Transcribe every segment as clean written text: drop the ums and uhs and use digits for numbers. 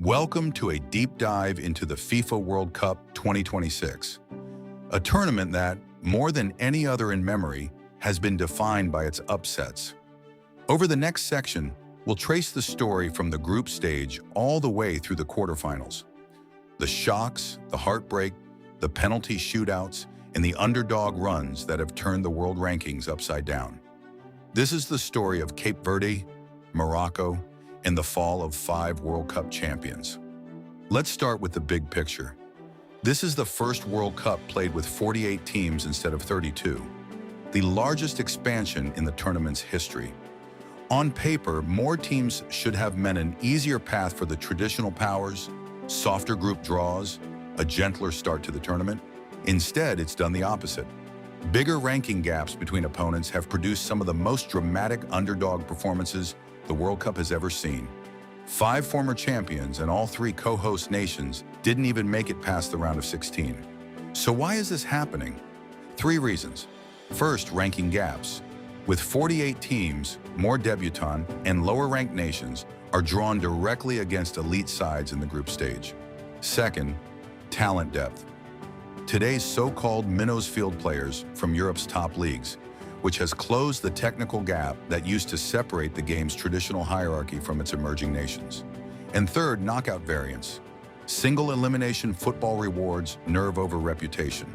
Welcome to a deep dive into the FIFA World Cup 2026, a tournament that, more than any other in memory, has been defined by its upsets. Over the next section, we'll trace the story from the group stage all the way through the quarterfinals. The shocks, the heartbreak, the penalty shootouts, and the underdog runs that have turned the world rankings upside down. This is the story of Cape Verde, Morocco, and the fall of 5 World Cup champions. Let's start with the big picture. This is the first World Cup played with 48 teams instead of 32, the largest expansion in the tournament's history. On paper, more teams should have meant an easier path for the traditional powers, softer group draws, a gentler start to the tournament. Instead, it's done the opposite. Bigger ranking gaps between opponents have produced some of the most dramatic underdog performances the World Cup has ever seen. 5 former champions and all 3 co-host nations didn't even make it past the round of 16. So why is this happening? 3 reasons. First, ranking gaps. With 48 teams, more debutant and lower-ranked nations are drawn directly against elite sides in the group stage. Second, talent depth. Today's so-called minnows field players from Europe's top leagues, which has closed the technical gap that used to separate the game's traditional hierarchy from its emerging nations. And third, knockout variants. Single elimination football rewards nerve over reputation.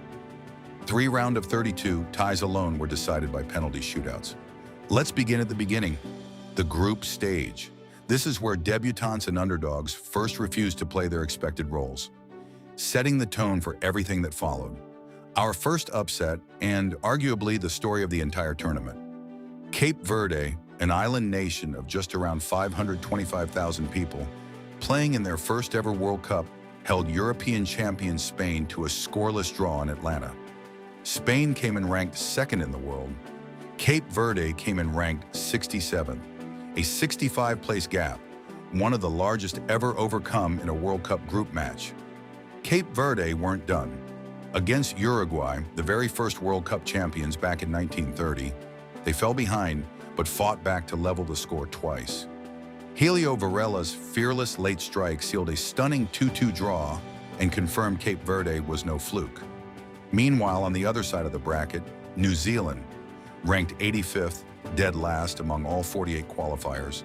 3 round of 32 ties alone were decided by penalty shootouts. Let's begin at the beginning, the group stage. This is where debutants and underdogs first refused to play their expected roles, setting the tone for everything that followed. Our first upset, and arguably the story of the entire tournament. Cape Verde, an island nation of just around 525,000 people, playing in their first ever World Cup, held European champion Spain to a scoreless draw in Atlanta. Spain came in ranked 2nd in the world. Cape Verde came in ranked 67th, a 65-place gap, one of the largest ever overcome in a World Cup group match. Cape Verde weren't done. Against Uruguay, the very first World Cup champions back in 1930, they fell behind but fought back to level the score twice. Helio Varela's fearless late strike sealed a stunning 2-2 draw and confirmed Cape Verde was no fluke. Meanwhile, on the other side of the bracket, New Zealand, ranked 85th, dead last among all 48 qualifiers,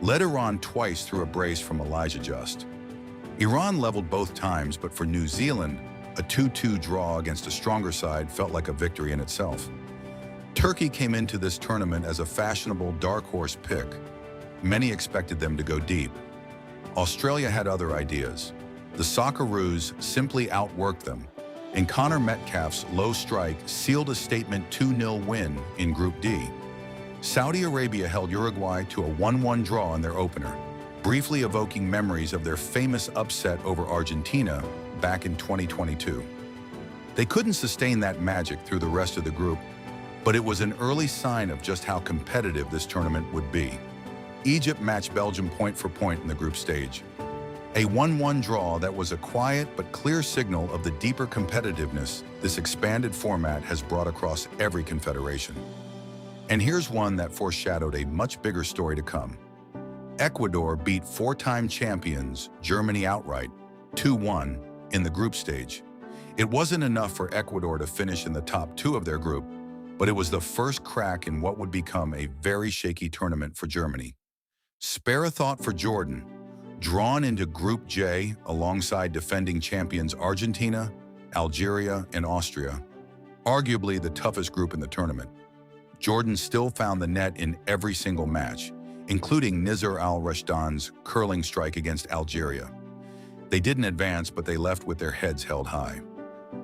led Iran twice through a brace from Elijah Just. Iran leveled both times, but for New Zealand, a 2-2 draw against a stronger side felt like a victory in itself. Turkey came into this tournament as a fashionable dark horse pick. Many expected them to go deep. Australia had other ideas. The Socceroos simply outworked them, and Connor Metcalf's low strike sealed a statement 2-0 win in Group D. Saudi Arabia held Uruguay to a 1-1 draw in their opener, briefly evoking memories of their famous upset over Argentina back in 2022. They couldn't sustain that magic through the rest of the group, but it was an early sign of just how competitive this tournament would be. Egypt matched Belgium point for point in the group stage. A 1-1 draw that was a quiet but clear signal of the deeper competitiveness this expanded format has brought across every confederation. And here's one that foreshadowed a much bigger story to come. Ecuador beat 4-time champions Germany outright, 2-1, in the group stage. It wasn't enough for Ecuador to finish in the top 2 of their group, but it was the first crack in what would become a very shaky tournament for Germany. Spare a thought for Jordan, drawn into Group J alongside defending champions Argentina, Algeria, and Austria, arguably the toughest group in the tournament. Jordan still found the net in every single match, including Nizar al-Rashdan's curling strike against Algeria. They didn't advance, but they left with their heads held high.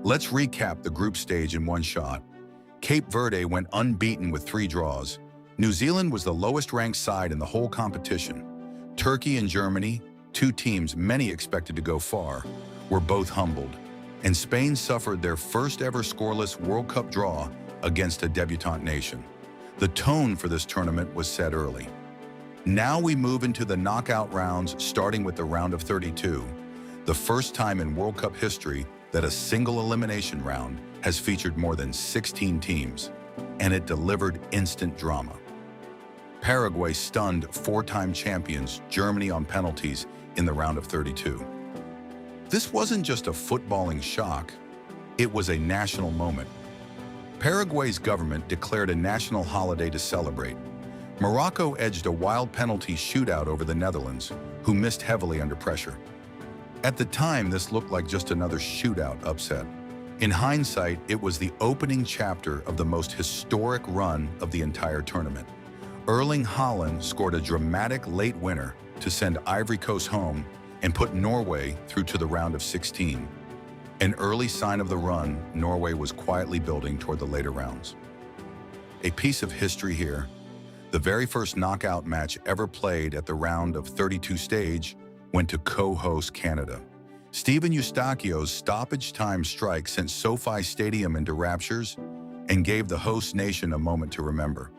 Let's recap the group stage in one shot. Cape Verde went unbeaten with 3 draws. New Zealand was the lowest-ranked side in the whole competition. Turkey and Germany, 2 teams many expected to go far, were both humbled. And Spain suffered their first ever scoreless World Cup draw against a debutant nation. The tone for this tournament was set early. Now we move into the knockout rounds, starting with the round of 32, the first time in World Cup history that a single elimination round has featured more than 16 teams, and it delivered instant drama. Paraguay stunned 4-time champions Germany on penalties in the round of 32. This wasn't just a footballing shock, it was a national moment. Paraguay's government declared a national holiday to celebrate. Morocco edged a wild penalty shootout over the Netherlands, who missed heavily under pressure. At the time, this looked like just another shootout upset. In hindsight, it was the opening chapter of the most historic run of the entire tournament. Erling Haaland scored a dramatic late winner to send Ivory Coast home and put Norway through to the round of 16. An early sign of the run Norway was quietly building toward the later rounds. A piece of history here: the very first knockout match ever played at the round of 32 stage went to co-host Canada. Steven Eustachio's stoppage-time strike sent SoFi Stadium into raptures and gave the host nation a moment to remember.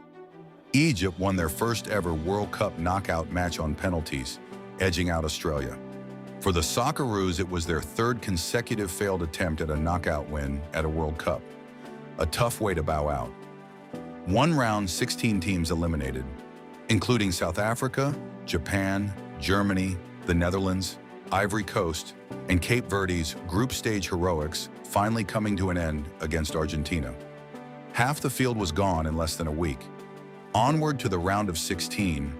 Egypt won their first ever World Cup knockout match on penalties, edging out Australia. For the Socceroos, it was their third consecutive failed attempt at a knockout win at a World Cup. A tough way to bow out. One round, 16 teams eliminated, including South Africa, Japan, Germany, the Netherlands, Ivory Coast, and Cape Verde's group stage heroics finally coming to an end against Argentina. Half the field was gone in less than a week. Onward to the round of 16,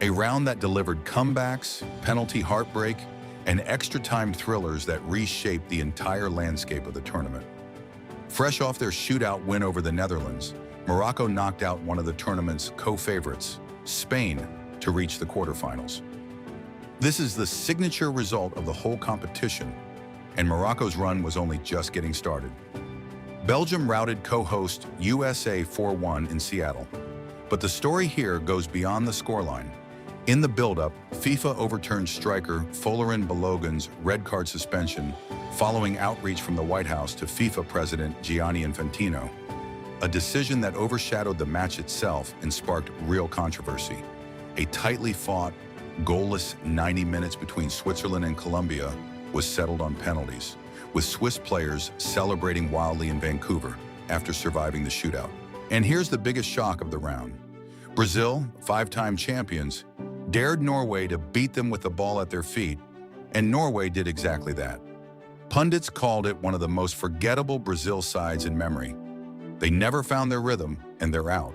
a round that delivered comebacks, penalty heartbreak, and extra-time thrillers that reshaped the entire landscape of the tournament. Fresh off their shootout win over the Netherlands, Morocco knocked out one of the tournament's co-favorites, Spain, to reach the quarterfinals. This is the signature result of the whole competition, and Morocco's run was only just getting started. Belgium routed co-host USA 4-1 in Seattle. But the story here goes beyond the scoreline. In the build-up, FIFA overturned striker Folarin Balogun's red card suspension following outreach from the White House to FIFA President Gianni Infantino, a decision that overshadowed the match itself and sparked real controversy. A tightly fought, goalless 90 minutes between Switzerland and Colombia was settled on penalties, with Swiss players celebrating wildly in Vancouver after surviving the shootout. And here's the biggest shock of the round. Brazil, five-time champions, dared Norway to beat them with the ball at their feet, and Norway did exactly that. Pundits called it one of the most forgettable Brazil sides in memory. They never found their rhythm, and they're out.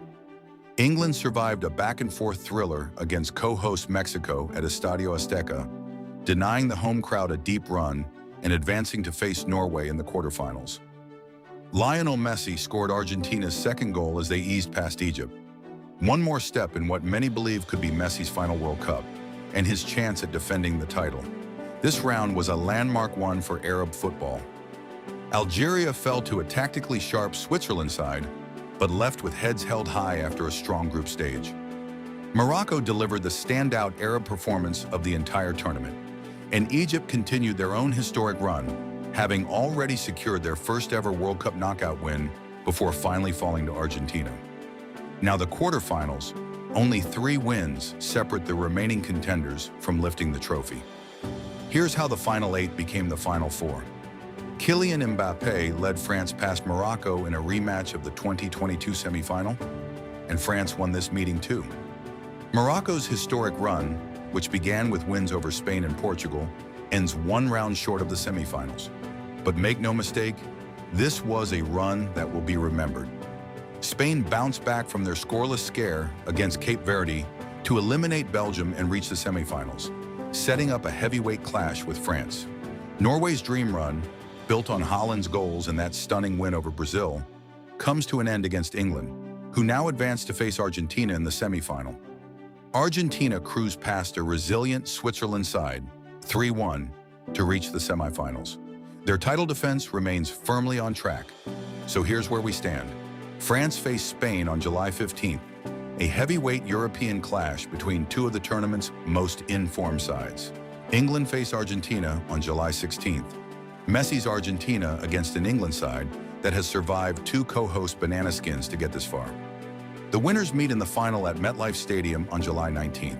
England survived a back-and-forth thriller against co-host Mexico at Estadio Azteca, denying the home crowd a deep run and advancing to face Norway in the quarterfinals. Lionel Messi scored Argentina's second goal as they eased past Egypt. One more step in what many believe could be Messi's final World Cup and his chance at defending the title. This round was a landmark one for Arab football. Algeria fell to a tactically sharp Switzerland side, but left with heads held high after a strong group stage. Morocco delivered the standout Arab performance of the entire tournament, and Egypt continued their own historic run, having already secured their first ever World Cup knockout win before finally falling to Argentina. Now the quarterfinals, only 3 wins separate the remaining contenders from lifting the trophy. Here's how the final 8 became the final 4. Kylian Mbappé led France past Morocco in a rematch of the 2022 semifinal, and France won this meeting too. Morocco's historic run, which began with wins over Spain and Portugal, ends 1 round short of the semifinals. But make no mistake, this was a run that will be remembered. Spain bounced back from their scoreless scare against Cape Verde to eliminate Belgium and reach the semifinals, setting up a heavyweight clash with France. Norway's dream run, built on Haaland's goals and that stunning win over Brazil, comes to an end against England, who now advance to face Argentina in the semifinal. Argentina cruised past a resilient Switzerland side, 3-1, to reach the semifinals. Their title defense remains firmly on track. So here's where we stand. France faced Spain on July 15th, a heavyweight European clash between 2 of the tournament's most in-form sides. England faced Argentina on July 16th. Messi's Argentina against an England side that has survived 2 co-host banana skins to get this far. The winners meet in the final at MetLife Stadium on July 19th.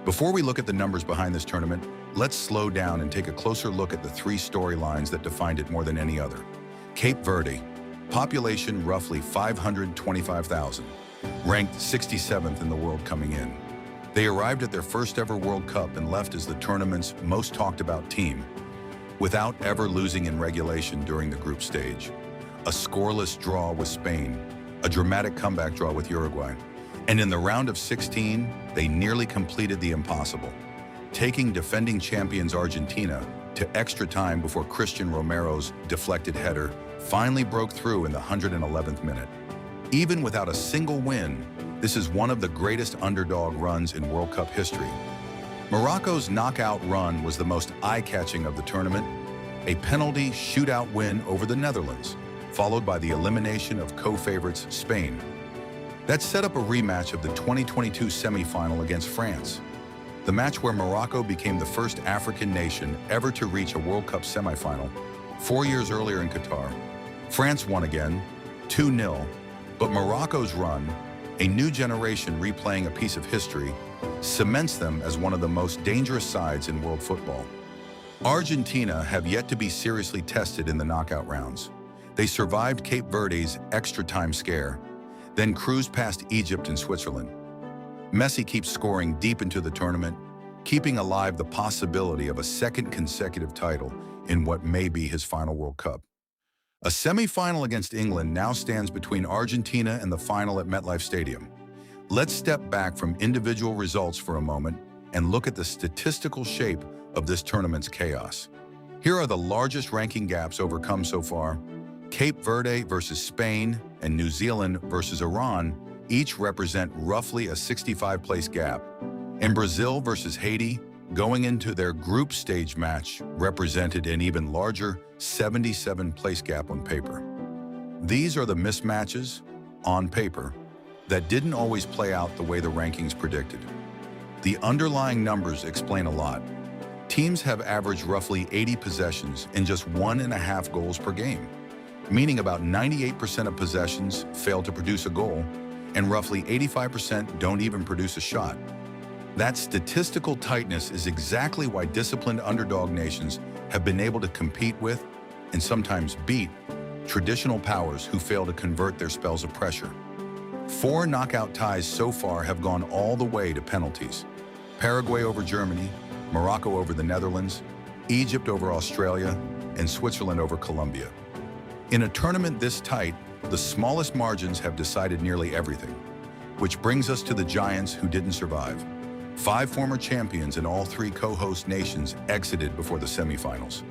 Before we look at the numbers behind this tournament, let's slow down and take a closer look at the 3 storylines that defined it more than any other. Cape Verde, population roughly 525,000, ranked 67th in the world coming in. They arrived at their first ever World Cup and left as the tournament's most talked about team, without ever losing in regulation during the group stage. A scoreless draw with Spain, a dramatic comeback draw with Uruguay, and in the round of 16, they nearly completed the impossible, taking defending champions Argentina to extra time before Christian Romero's deflected header finally broke through in the 111th minute. Even without a single win, this is one of the greatest underdog runs in World Cup history. Morocco's knockout run was the most eye-catching of the tournament, a penalty shootout win over the Netherlands, followed by the elimination of co-favorites Spain. That set up a rematch of the 2022 semifinal against France, the match where Morocco became the first African nation ever to reach a World Cup semifinal 4 years earlier in Qatar. France won again, 2-0, but Morocco's run, a new generation replaying a piece of history, cements them as one of the most dangerous sides in world football. Argentina have yet to be seriously tested in the knockout rounds. They survived Cape Verde's extra-time scare, then cruised past Egypt and Switzerland. Messi keeps scoring deep into the tournament, keeping alive the possibility of a second consecutive title in what may be his final World Cup. A semi-final against England now stands between Argentina and the final at MetLife Stadium. Let's step back from individual results for a moment and look at the statistical shape of this tournament's chaos. Here are the largest ranking gaps overcome so far. Cape Verde versus Spain and New Zealand versus Iran each represent roughly a 65-place gap. And Brazil versus Haiti, going into their group stage match, represented an even larger 77-place gap on paper. These are the mismatches, on paper, that didn't always play out the way the rankings predicted. The underlying numbers explain a lot. Teams have averaged roughly 80 possessions and just 1.5 goals per game, meaning about 98% of possessions fail to produce a goal, and roughly 85% don't even produce a shot. That statistical tightness is exactly why disciplined underdog nations have been able to compete with, and sometimes beat, traditional powers who fail to convert their spells of pressure. 4 knockout ties so far have gone all the way to penalties. Paraguay over Germany, Morocco over the Netherlands, Egypt over Australia, and Switzerland over Colombia. In a tournament this tight, the smallest margins have decided nearly everything, which brings us to the giants who didn't survive. 5 former champions in all 3 co-host nations exited before the semifinals,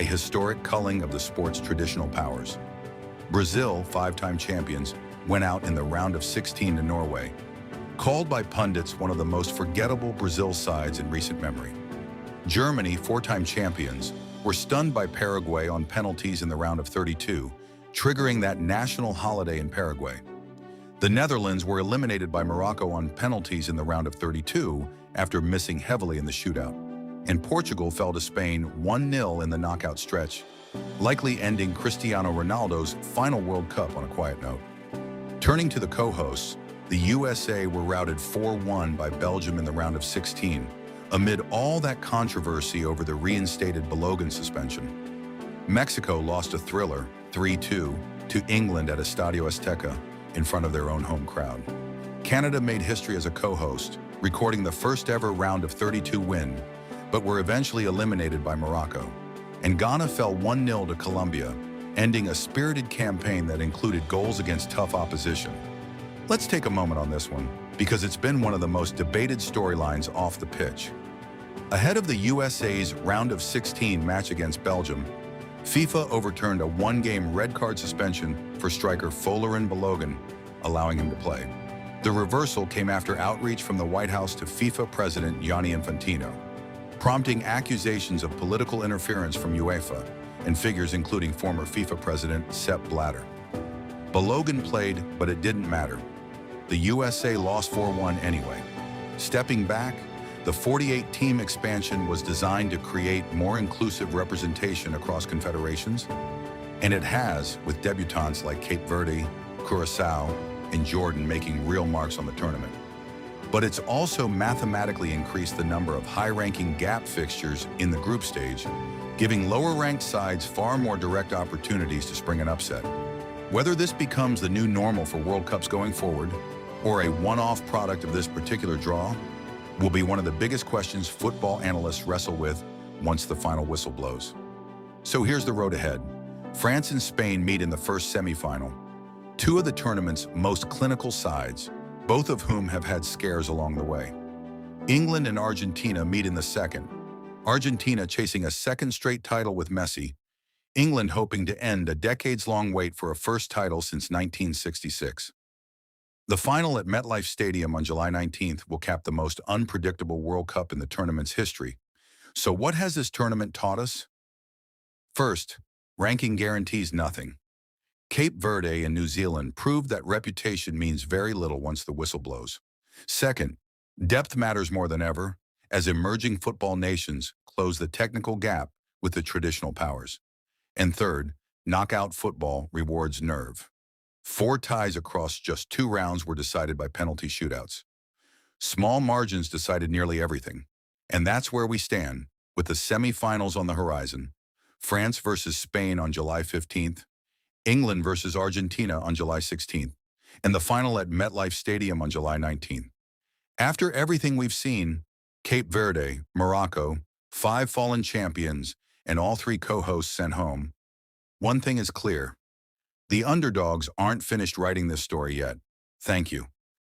a historic culling of the sport's traditional powers. Brazil, 5-time champions, went out in the round of 16 to Norway, called by pundits one of the most forgettable Brazil sides in recent memory. Germany, 4-time champions, were stunned by Paraguay on penalties in the round of 32, triggering that national holiday in Paraguay. The Netherlands were eliminated by Morocco on penalties in the round of 32 after missing heavily in the shootout. And Portugal fell to Spain 1-0 in the knockout stretch, likely ending Cristiano Ronaldo's final World Cup on a quiet note. Turning to the co-hosts, the USA were routed 4-1 by Belgium in the round of 16, amid all that controversy over the reinstated Balogun suspension. Mexico lost a thriller, 3-2, to England at Estadio Azteca, in front of their own home crowd. Canada made history as a co-host, recording the first ever round of 32 win, but were eventually eliminated by Morocco. And Ghana fell 1-0 to Colombia, ending a spirited campaign that included goals against tough opposition. Let's take a moment on this one, because it's been one of the most debated storylines off the pitch. Ahead of the USA's round of 16 match against Belgium, FIFA overturned a 1-game red card suspension for striker Balogun, allowing him to play. The reversal came after outreach from the White House to FIFA President Gianni Infantino, prompting accusations of political interference from UEFA and figures including former FIFA President Sepp Blatter. Balogun played, but it didn't matter. The USA lost 4-1 anyway. Stepping back, the 48-team expansion was designed to create more inclusive representation across confederations, and it has, with debutants like Cape Verde, Curacao, and Jordan making real marks on the tournament. But it's also mathematically increased the number of high-ranking gap fixtures in the group stage, giving lower-ranked sides far more direct opportunities to spring an upset. Whether this becomes the new normal for World Cups going forward, or a one-off product of this particular draw, will be one of the biggest questions football analysts wrestle with once the final whistle blows. So here's the road ahead. France and Spain meet in the first semifinal, two of the tournament's most clinical sides, both of whom have had scares along the way. England and Argentina meet in the second, Argentina chasing a second straight title with Messi, England hoping to end a decades-long wait for a first title since 1966. The final at MetLife Stadium on July 19th will cap the most unpredictable World Cup in the tournament's history. So what has this tournament taught us? First, ranking guarantees nothing. Cape Verde and New Zealand proved that reputation means very little once the whistle blows. Second, depth matters more than ever, as emerging football nations close the technical gap with the traditional powers. And third, knockout football rewards nerve. 4 ties across just 2 rounds were decided by penalty shootouts. Small margins decided nearly everything. And that's where we stand, with the semifinals on the horizon. France versus Spain on July 15th, England versus Argentina on July 16th, and the final at MetLife Stadium on July 19th. After everything we've seen, Cape Verde, Morocco, 5 fallen champions, and all 3 co-hosts sent home, one thing is clear. The underdogs aren't finished writing this story yet. Thank you.